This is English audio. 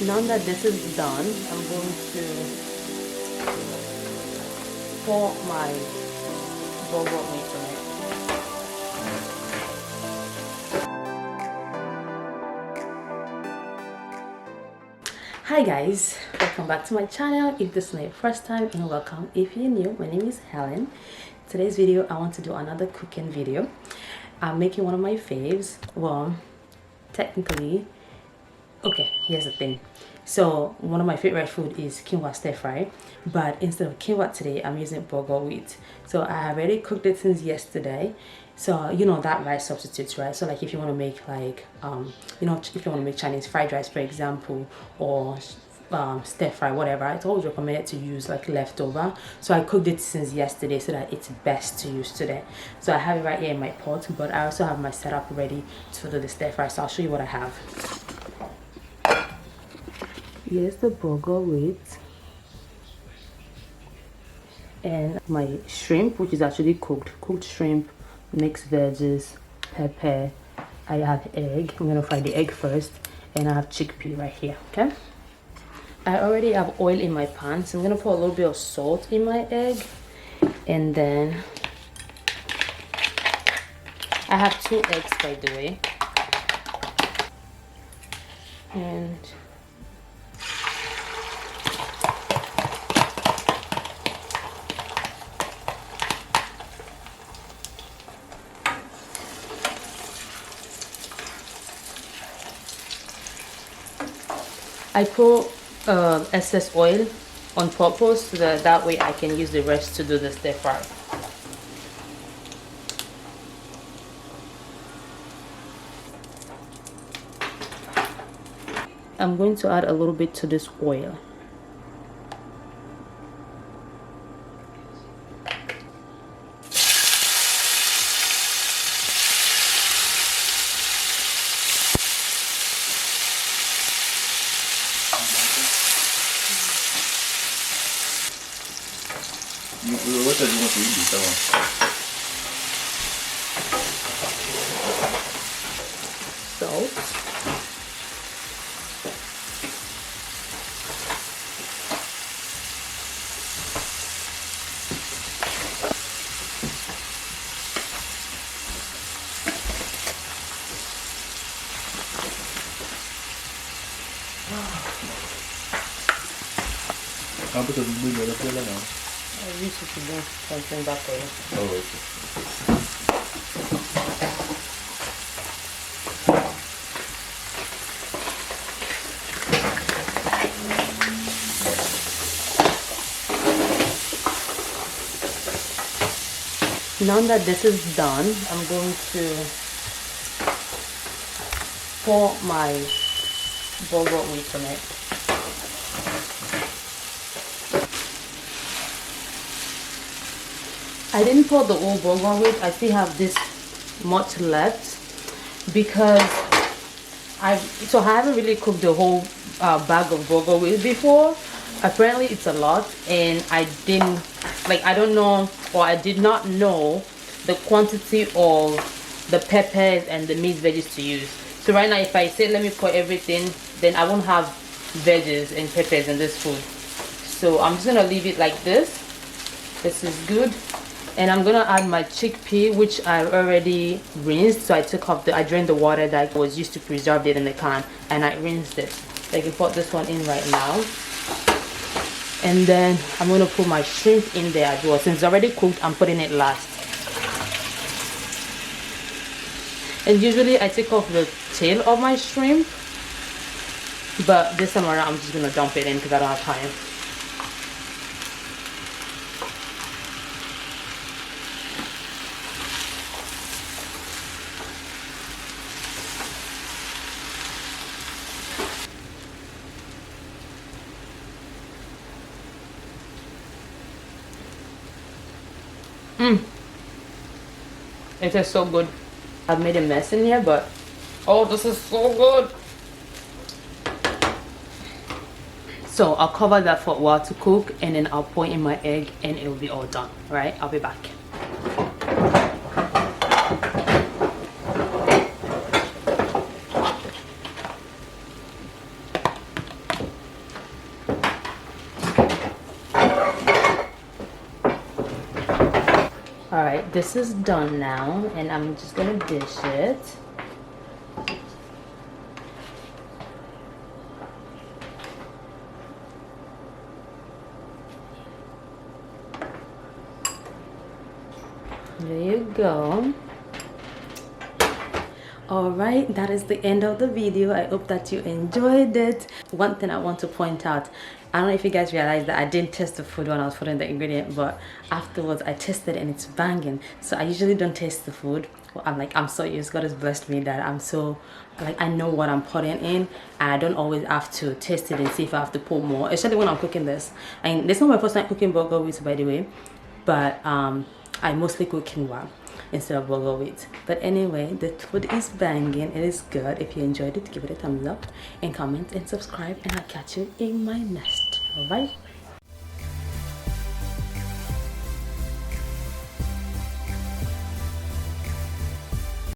Now that this is done, I'm going to pour my bulgur wheat on it. Hi guys, welcome back to my channel. If this is my first time, and welcome if you're new. My name is Helen. Today's video I want to do another cooking video. I'm making one of my faves. Well, technically, okay, here's the thing. So one of my favorite food is quinoa stir fry, but instead of quinoa today I'm using bulgur wheat. So I have already cooked it since yesterday. So you know that rice substitutes, right? So like if you want to make like you know, if you want to make Chinese fried rice, for example, or stir fry, whatever, it's always recommended to use like leftover. So I cooked it since yesterday so that it's best to use today. So I have it right here in my pot, but I also have my setup ready to do the stir fry. So I'll show you what I have. Here's the bulgur wheat and my shrimp, which is actually cooked shrimp, mixed veggies, pepper. I have egg. I'm gonna fry the egg first, and I have chickpea right here. Okay, I already have oil in my pan, so I'm gonna put a little bit of salt in my egg, and then I have 2 eggs, by the way, and I put excess oil on purpose so that way I can use the rest to do the stir fry. I'm going to add a little bit to this oil. What does you want to eat this one? Salt. Apa tu bumbu ada apa lah? I used to do something back there. Oh, okay. Now that this is done, I'm going to pour my bulgur wheat on it. I didn't pour the whole bulgur wheat. I still have this much left because I haven't really cooked the whole bag of bulgur wheat before. Apparently it's a lot, and I don't know, or I did not know the quantity of the peppers and the mixed veggies to use. So right now if I say let me pour everything, then I won't have veggies and peppers in this food. So I'm just gonna leave it like this. This is good. And I'm gonna add my chickpea, which I already rinsed. So I drained the water that was used to preserve it in the can, and I rinsed it. So I can put this one in right now. And then I'm gonna put my shrimp in there as well. Since it's already cooked, I'm putting it last. And usually I take off the tail of my shrimp, but this time around I'm just gonna dump it in because I don't have time. It is so good. I've made a mess in here, but oh, this is so good. So I'll cover that for a while to cook, and then I'll pour in my egg and it'll be all done. Right, I'll be back. All right, this is done now, and I'm just gonna dish it. There you go. Alright, that is the end of the video. I hope that you enjoyed it. One thing I want to point out, I don't know if you guys realized that I didn't taste the food when I was putting the ingredient, but afterwards I tasted it and it's banging. So I usually don't taste the food. Well, I'm so used. God has blessed me that I'm so, like, I know what I'm putting in, and I don't always have to taste it and see if I have to put more, especially when I'm cooking this. And this is not my first time cooking bulgur wheat, by the way, but I mostly cook quinoa instead of bulgur wheat. But anyway, the food is banging. It is good. If you enjoyed it, give it a thumbs up and comment and subscribe, and I'll catch you in my next. All right.